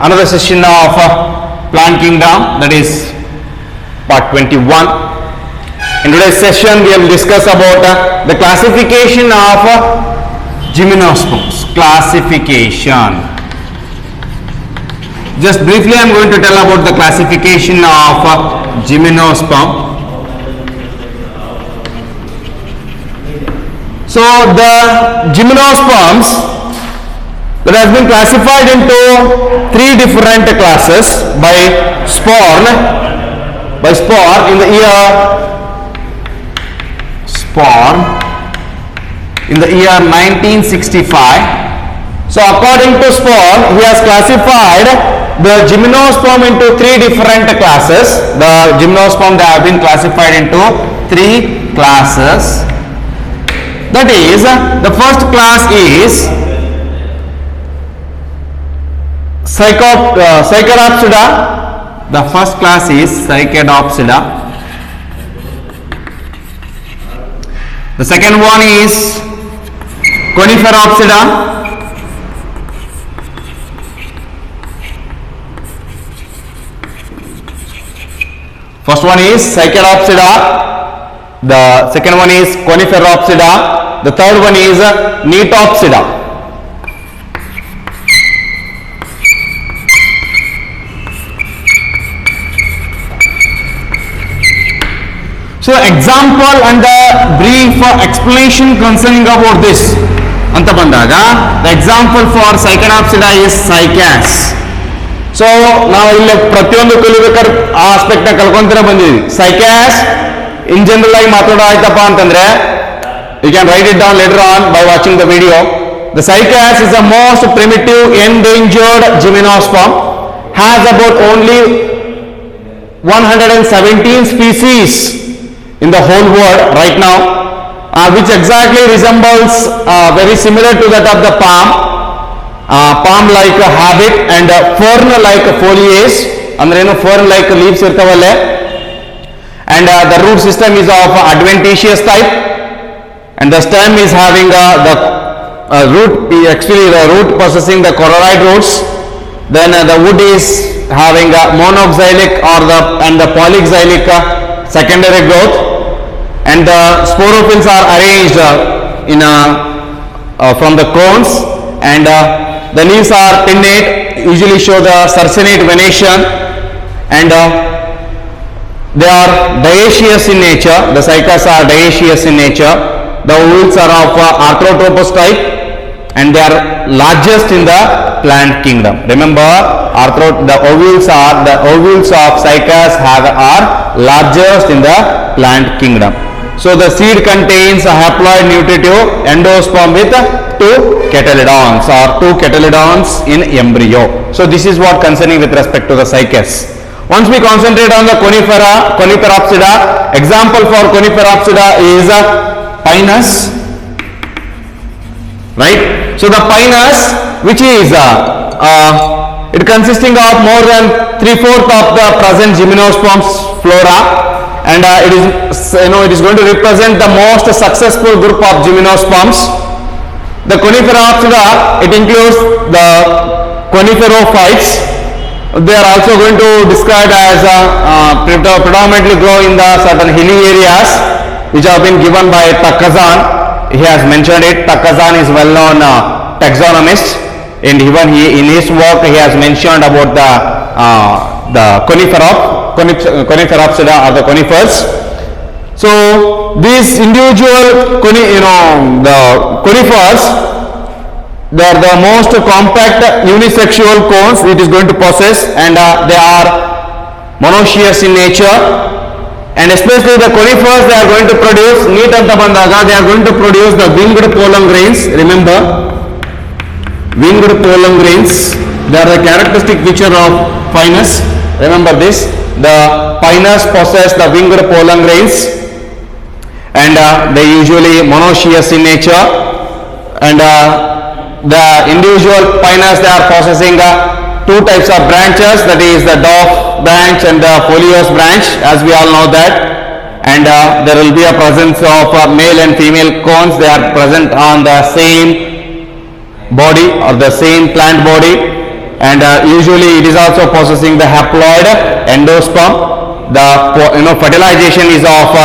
another session of plant kingdom, that is part 21. In today's session we will discuss about the classification of gymnosperms. Classification. Just briefly I am going to tell about the classification of gymnosperm. So the gymnosperms that has been classified into three different classes by Sporn in the year 1965. So according to Sporn, he has classified the gymnosperm into three different classes. The gymnosperm, they have been classified into three classes. That is, the first class is Psychadopsida. The first class is Psychadopsida. The second one is Coniferopsida. First one is Psychadopsida. The second one is Coniferopsida. The third one is Neotopsida. So example and the brief explanation concerning about this anta bandaga, the example for Psychadopsida is Cycas. So now illi pratiyondu kalibekar aa aspect na kalkontara bandidi. Cycas in general agi matado aitappa antandre you can write it down later on by watching the video. The Cycas is the most primitive endangered gymnosperm, has about only 117 species in the whole world right now, which exactly resembles very similar to that of the palm like habit and fern like foliage, andreno fern like leaves irtavalle, and the root system is of adventitious type, and the stem is having the root possessing the chloride roots. Then the wood is having a monoxylic and the polyxylic secondary growth, and the sporophylls are arranged from the cones, and the leaves are pinnate, usually show the circinate venation, and they are dioecious in nature. The cycas are dioecious in nature. The ovules are of arthropod type, and they are largest in the plant kingdom. Remember, the ovules of cycas are largest in the plant kingdom. So the seed contains a haploid nutritive endosperm with two cotyledons in embryo. So this is what concerning with respect to the cycas. Once we concentrate on the Coniferopsida, example for Coniferopsida is Pinus, right? So the Pinus, which is it consisting of more than 3/4 of the present gymnosperms flora, and it is going to represent the most successful group of gymnosperms. The Coniferopsida, it includes the coniferophytes. They are also going to describe as predominantly grow in the certain hilly areas, which have been given by Takazan. He has mentioned it. Takazan is well-known taxonomist, and even in his work he has mentioned about the Coniferopsida or the conifers. So these individual the conifers, they are the most compact unisexual cones it is going to possess, and they are monoecious in nature, and especially the conifers, they are going to produce they are going to produce the winged pollen grains. Remember, winged pollen grains, they are the characteristic feature of Pinus. Remember this, the Pinus possess the winged pollen grains, and they usually monoecious in nature, and the individual Pinus, they are possessing two types of branches, that is the dwarf branch and the foliose branch, as we all know that, and there will be a presence of male and female cones. They are present on the same body or the same plant body, and usually it is also possessing the haploid endosperm. The fertilization is of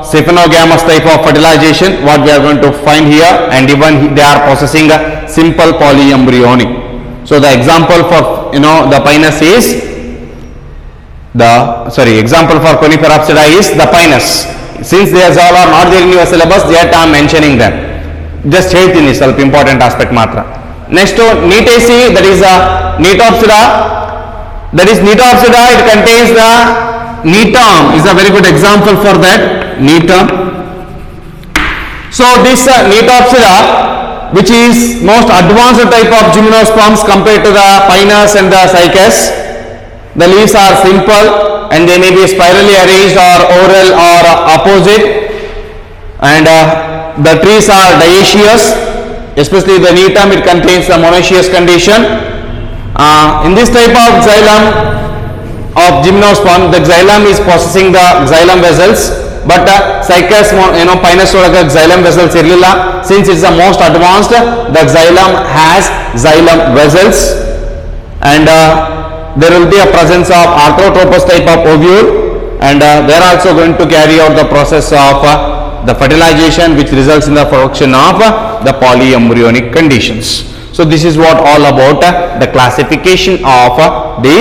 Siphonogamous type of fertilization, what we are going to find here, and even they are possessing a simple polyembryonic. So the example for the pinus is example for Coniferopsida is the pinus. Since they all are not there in your syllabus, yet I am mentioning them. Just ಹೇಳ್ತೀನಿ ಸ್ವಲ್ಪ important aspect ಮಾತ್ರ. Next to Neetaceae, that is Neotopsida. That is Neotopsida, it contains the Neeterm is a very good example for that. Neeterm. So this Neotopsida, which is most advanced type of gymnosperms compared to the pinus and the cycas. The leaves are simple and they may be spirally arranged or oral or opposite, and the trees are dioecious, especially the Neeterm, it contains the monoecious condition. In this type of xylem of gymnosperm, the xylem is possessing the xylem vessels, but cycas pinus olaga xylem vessels irilla. Since it is the most advanced, the xylem has xylem vessels, and there will be a presence of arthrotropous type of ovule, and they are also going to carry out the process of the fertilization, which results in the production of the polyembryonic conditions. So this is what all about the classification of the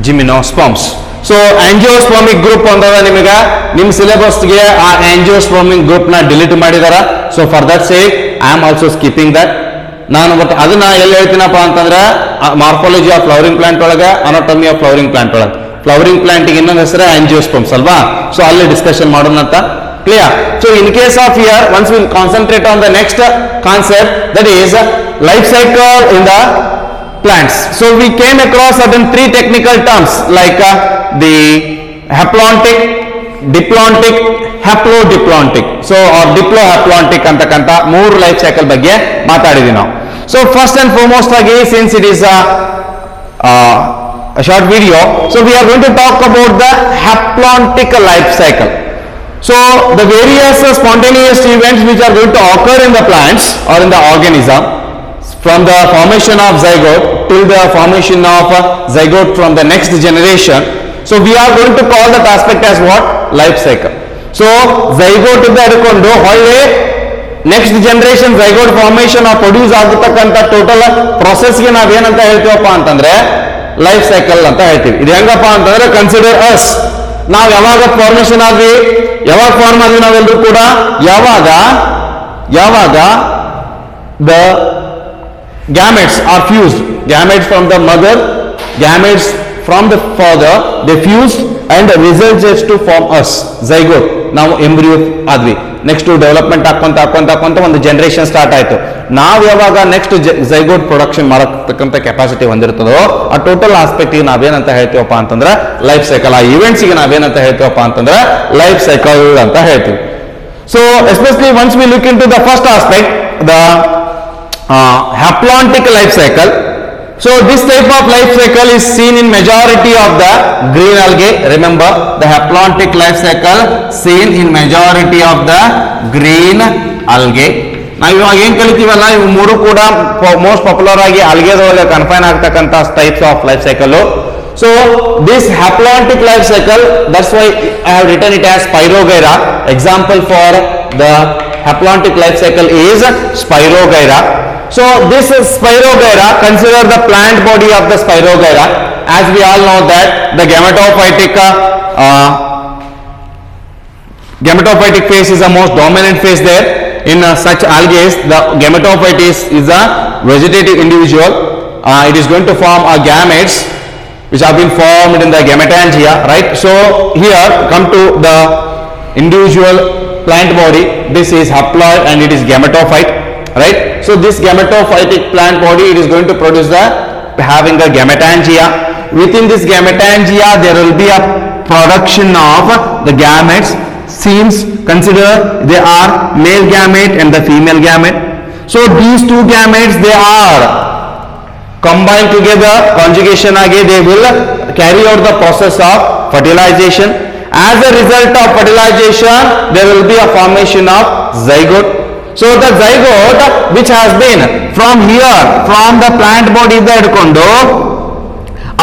gymnosperms. So angiospermic group andada nimaga nim syllabus ge aa angiospermic group na delete madidara. So for that sake I am also skipping that. ನಾನು but ಅದನ್ನ ಎಲ್ಲಿ ಹೇಳ್ತೀನಪ್ಪ ಅಂತಂದ್ರೆ morphology of flowering plant ಒಳಗೆ, anatomy of flowering plant ಒಳಗೆ. Flowering ಪ್ಲಾಂಟಿಗೆ ಇನ್ನೊಂದು ಹೆಸರು ಆಂಜಿಯೋಸ್ಪರ್ಮ್ಸ್ ಅಲ್ವಾ? So ಅಲ್ಲಿ ಡಿಸ್ಕಷನ್ ಮಾಡೋಣ ಅಂತ. Clear? So in case of here once will concentrate on the next concept, that is life cycle in the plants. So we came across certain three technical terms like the haplontic, diplontic, haplodiplontic. So or diplohaplontic ಅಂತಕ್ಕಂತ ಮೂರು life cycle ಬಗ್ಗೆ ಮಾತಾಡಿದ್ವಿ ನಾವು. So first and foremost ಆಗಿ, since it is a short video, so we are going to talk about the haplontic life cycle. So the various spontaneous events which are going to occur in the plants or in the organism, from the formation of zygote till the formation of zygote from the next generation. So we are going to call that aspect as what? Life cycle. So zygote ಇಂದ ಹಿಡ್ಕೊಂಡು ಹೊಳ್ಳಿ next generation zygote formation produce ಆಗತಕ್ಕಂತ total process ಗೆ ನಾವೇನಂತ ಹೇಳ್ತೀವಪ್ಪ ಅಂತಂದ್ರೆ life cycle ಅಂತ ಹೇಳ್ತೀವಿ. ಇದು ಹೆಂಗಪ್ಪ ಅಂತಂದ್ರೆ ಕನ್ಸಿಡರ್ ಅಸ್, ನಾವು ಯಾವಾಗ ಫಾರ್ಮೇಶನ್ ಆದ್ವಿ, ಯಾವಾಗ ಫಾರ್ಮ್ ಆದ್ವಿ ನಾವೆಲ್ಲರೂ ಕೂಡ, ಯಾವಾಗ the gametes are fused, gametes from the mother, gametes from the father, they fused and results to form us, zygote. ನಾವು ಎಂಬ್ರಿಯೋ ಆದ್ವಿ. ನೆಕ್ಸ್ಟ್ ಡೆವಲಪ್ಮೆಂಟ್ ಹಾಕೊಂತ ಒಂದು ಜನರೇಷನ್ ಸ್ಟಾರ್ಟ್ ಆಯ್ತು. ನಾವು ಯಾವಾಗ ನೆಕ್ಸ್ಟ್ zygote ಪ್ರೊಡಕ್ಷನ್ ಮಾಡತಕ್ಕಂಥ ಕೆಪಾಸಿಟಿ ಹೊಂದಿರ್ತದೋ ಆ ಟೋಟಲ್ ಆಸ್ಪೆಕ್ಟ್ ಗೆ ನಾವೇನಂತ ಹೇಳ್ತೀವಪ್ಪ ಅಂತಂದ್ರೆ ಲೈಫ್ ಸೈಕಲ್. ಆ ಇವೆಂಟ್ಸ್ ಗೆ ನಾವೇನಂತ ಹೇಳ್ತೀವಪ್ಪ ಅಂತಂದ್ರೆ ಲೈಫ್ ಸೈಕಲ್ ಅಂತ ಹೇಳ್ತೀವಿ. So especially once we look into the first aspect, the haplontic life cycle. So this type of life cycle is seen in majority of the green algae. Remember, the haplontic life cycle seen in majority of the green algae. ನಾವು ಇವಾಗ ಏನ್ ಕಲಿತೀವಲ್ಲ, ಇವು ಮೂರು ಕೂಡ most popular ಆಗಿ ಆಲ್ಗೆದೊಳಗೆ confine ಆಗ್ತಕ್ಕಂಥ types of life cycle. So this haplontic life cycle, that's why I have written it as Spirogyra. Example for the haplontic life cycle is Spirogyra. So this is Spirogyra, consider the plant body of the Spirogyra. As we all know that the gametophytic phase is the most dominant phase there. In such algae, the gametophyte is a vegetative individual. It is going to form gametes which have been formed in the gametangia, right? So here come to the individual plant body. This is haploid and it is gametophyte, right? So this gametophytic plant body, it is going to produce having a gametangia. Within this gametangia there will be a production of the gametes. Seems consider they are male gamete and the female gamete. So these two gametes, they are combined together, conjugation again, they will carry out the process of fertilization. As a result of fertilization, there will be a formation of zygote. So the zygote which has been from here, from the plant body ಇಂದ ಹಿಡ್ಕೊಂಡು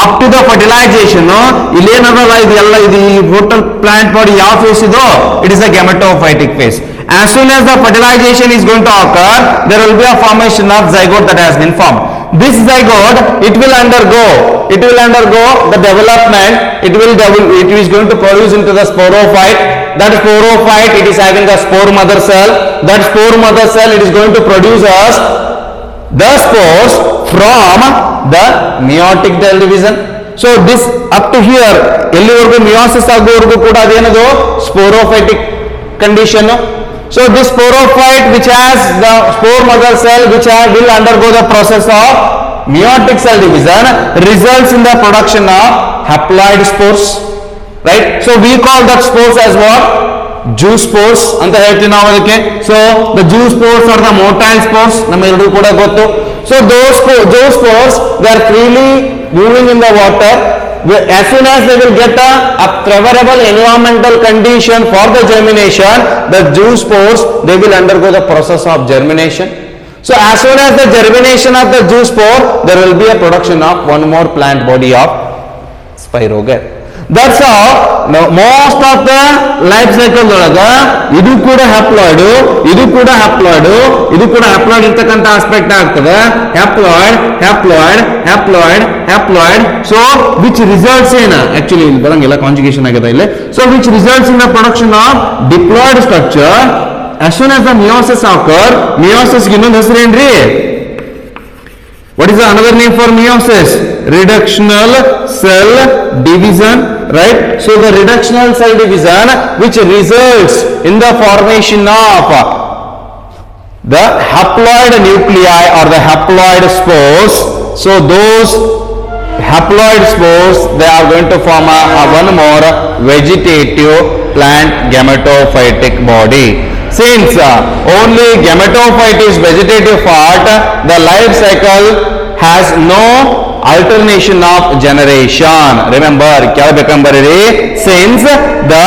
up to the fertilisation ಇಲ್ಲಿ ಏನದಲ್ಲ ಇದೆಲ್ಲ ಇದು total plant body ಯಾವ phase ಇದು, it is a gametophytic phase. As soon as the fertilization is going to occur, there will be a formation of zygote that has been formed. This zygote, it will undergo the development. It is going to produce into the sporophyte. That sporophyte, it is having a spore mother cell. That spore mother cell, it is going to produce us the spores from the meiotic cell division. So this up to here, ಎಲ್ಲಿವರೆಗೂ meiosis ಆಗೋವರೆಗೂ ಕೂಡ ಅದೇನದು sporophytic condition. So this sporophyte which has the spore mother cell will undergo the process of meiotic cell division, results in the production of haploid spores, right? So we call that spores as what? Zoospores ಅಂತ ಹೇಳ್ತೀವಿ ನಾವು ಅದಕ್ಕೆ. So the zoospores are the motile spores, ನಮ್ಮೆಲ್ಲರಿಗೂ ಕೂಡ ಗೊತ್ತು. So those spores, they are freely moving in the water. As soon as they will get a favorable environmental condition for the germination, the zoospores, they will undergo the process of germination. So as soon as the germination of the zoospore, there will be a production of one more plant body of spirogyte. That's how most of the life cycle ಒಳಗ ಇದು ಕೂಡ haploid, ಇದು ಕೂಡ haploid, ಇದು ಕೂಡ haploid ಇರ್ತಕ್ಕಂಥ aspect ಆಗ್ತದೆ. Haploid haploid haploid haploid. So which results ಏನ ಆಕ್ಚುಲಿ ಇಲ್ಲಿ ಬರಂಗಿಲ್ಲ, ಕಾಂಜುಗೇಷನ್ ಆಗಿದೆ ಇಲ್ಲಿ. So which results in the production of diploid structure. as soon as the meiosis occur, meiosis ಇನ್ನೊಂದು ಹೆಸರು ಏನ್ರಿ? What is the another name for meiosis? Reductional cell division, right? So the reductional cell division which results in the formation of the haploid nuclei or the haploid spores. So those haploid spores, they are going to form one more vegetative plant gametophytic body. Since only gametophyte is vegetative part, the life cycle has no alternation of generation. Remember, kya bekambari? Since the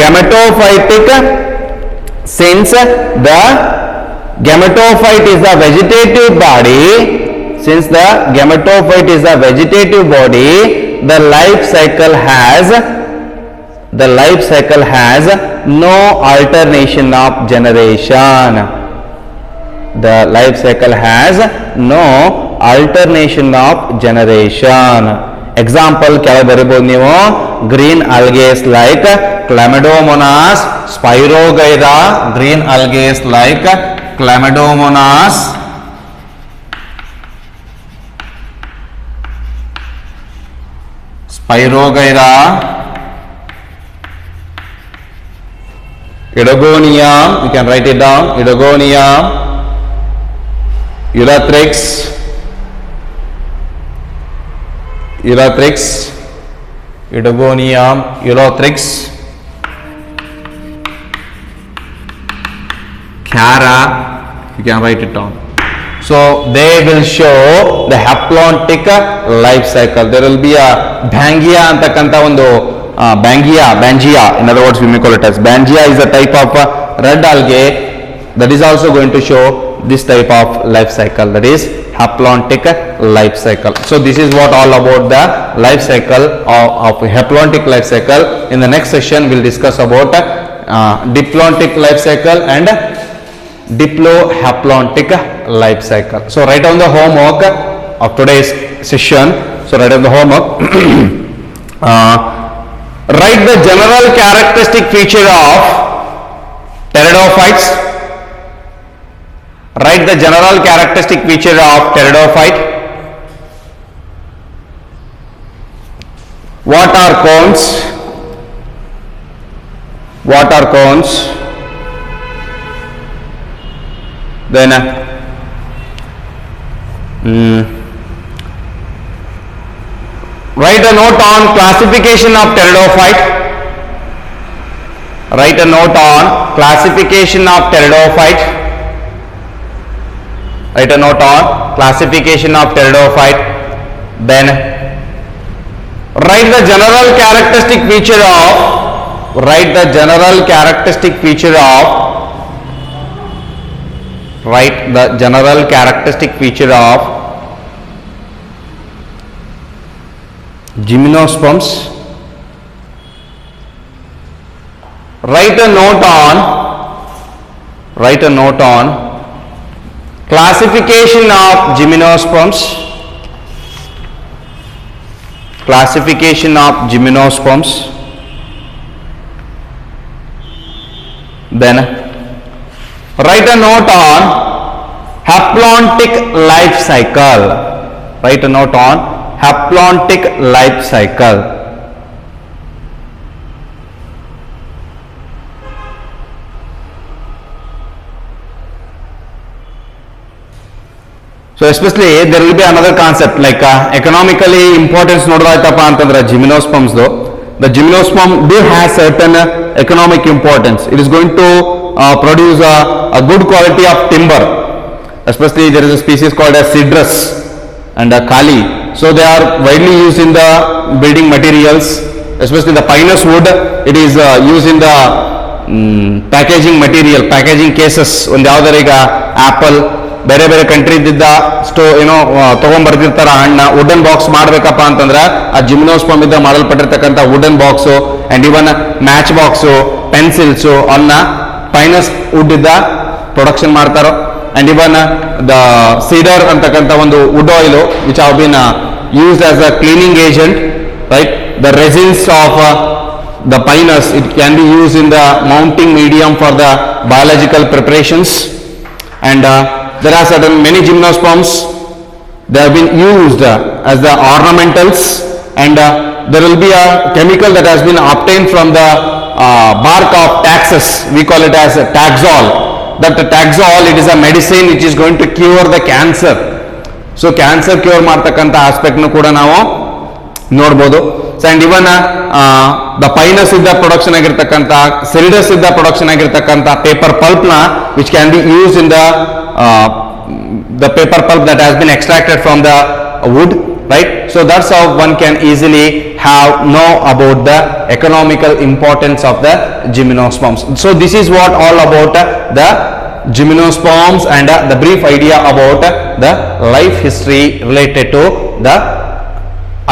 gametophyte is a vegetative body, the life cycle has no alternation of generation. The life cycle has no alternation of generation. Example kya baribodu ನೀವು? Green algae like Chlamydomonas spirogyra. Green algae like Chlamydomonas spirogyra. Edogonium, you can write it down. Edogonium, Elatrix, Edogonium, Elatrix, Cara, you can write it down. So they will show the haplontic life cycle. There will be a Bangia antakanta ಒಂದು Bangia, in other words we may call it as Bangia, is a type of red algae that is also going to show this type of life cycle, that is haplontic life cycle. So this is what all about the life cycle of haplontic life cycle. In the next session we'll discuss about diplontic life cycle and diplohaplontic life cycle. So write down the homework of today's session. So write down the homework. Write the general characteristic feature of pteridophytes. Write the general characteristic feature of pteridophyte. What are cones? Then write a note on classification of pteridophyte. Write a note on classification of pteridophyte. Write a note on classification of pteridophyte. Then write the general characteristic feature of write the general characteristic feature of gymnosperms. Write a note on classification of gymnosperms. Classification of gymnosperms. Then write a note on haplontic life cycle. Write a note on haplontic life cycle. So especially there will be another concept like economically importance nodadaitappa antandre gymnosperms though. The gymnosperm do have certain economic importance. It is going to produce a good quality of timber. Especially there is a species called as cedrus and kali. So they are widely used in the building materials, especially the pinus wood. It is used in the packaging material, packaging cases. ಒಂದು ಯಾವ್ದಾರ ಈಗ apple ಬೇರೆ ಬೇರೆ country ಇದ್ದಿದ್ದ ತಗೊಂಡ್ಬರ್ತಿರ್ತಾರ ಹಣ್ಣ wooden box ಮಾಡ್ಬೇಕಪ್ಪ ಅಂತಂದ್ರೆ ಆ ಜಿಮ್ನೋಸ್ಪರ್ಮ್ ಇಂದ ಮಾಡಲ್ಪಟ್ಟಿರ್ತಕ್ಕಂಥ wooden box and even match box pencils ಅನ್ನ ಪೈನಸ್ ವುಡ್ ಇದ್ದ ಪ್ರೊಡಕ್ಷನ್ ಮಾಡ್ತಾರೋ ಅಂಡ್ ಇವನ್ ದ ಸೀಡರ್ ಅಂತಕ್ಕಂಥ ಒಂದು wood oil which have been used as a cleaning agent, right? The resins of the pinus, it can be used in the mounting medium for the biological preparations, and there are certain many gymnosperms, they have been used as the ornamentals, and there will be a chemical that has been obtained from the bark of taxus. We call it as taxol. That taxol, it is a medicine which is going to cure the cancer. So cancer cure ಮಾಡ್ತಕ್ಕಂಥ aspect nu ಕೂಡ ನಾವು ನೋಡಬಹುದು. And even the pinus ಇದ್ದ production ಆಗಿರ್ತಕ್ಕಂಥ ಸೆಲ್ಡಸ್ ಇದ್ದ production ಆಗಿರ್ತಕ್ಕಂಥ paper pulp ನ which can be use in the paper pulp that has been extracted from the wood, right? So that's how one can easily know about the economical importance of the gymnosperms. So this is what all about the gymnosperms and the brief idea about the life history related to the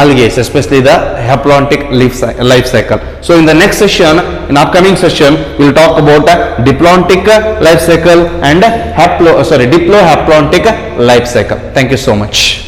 algae, especially the haplontic life cycle. So in the next session, in upcoming session, we will talk about diplontic life cycle and diplohaplontic life cycle. Thank you so much.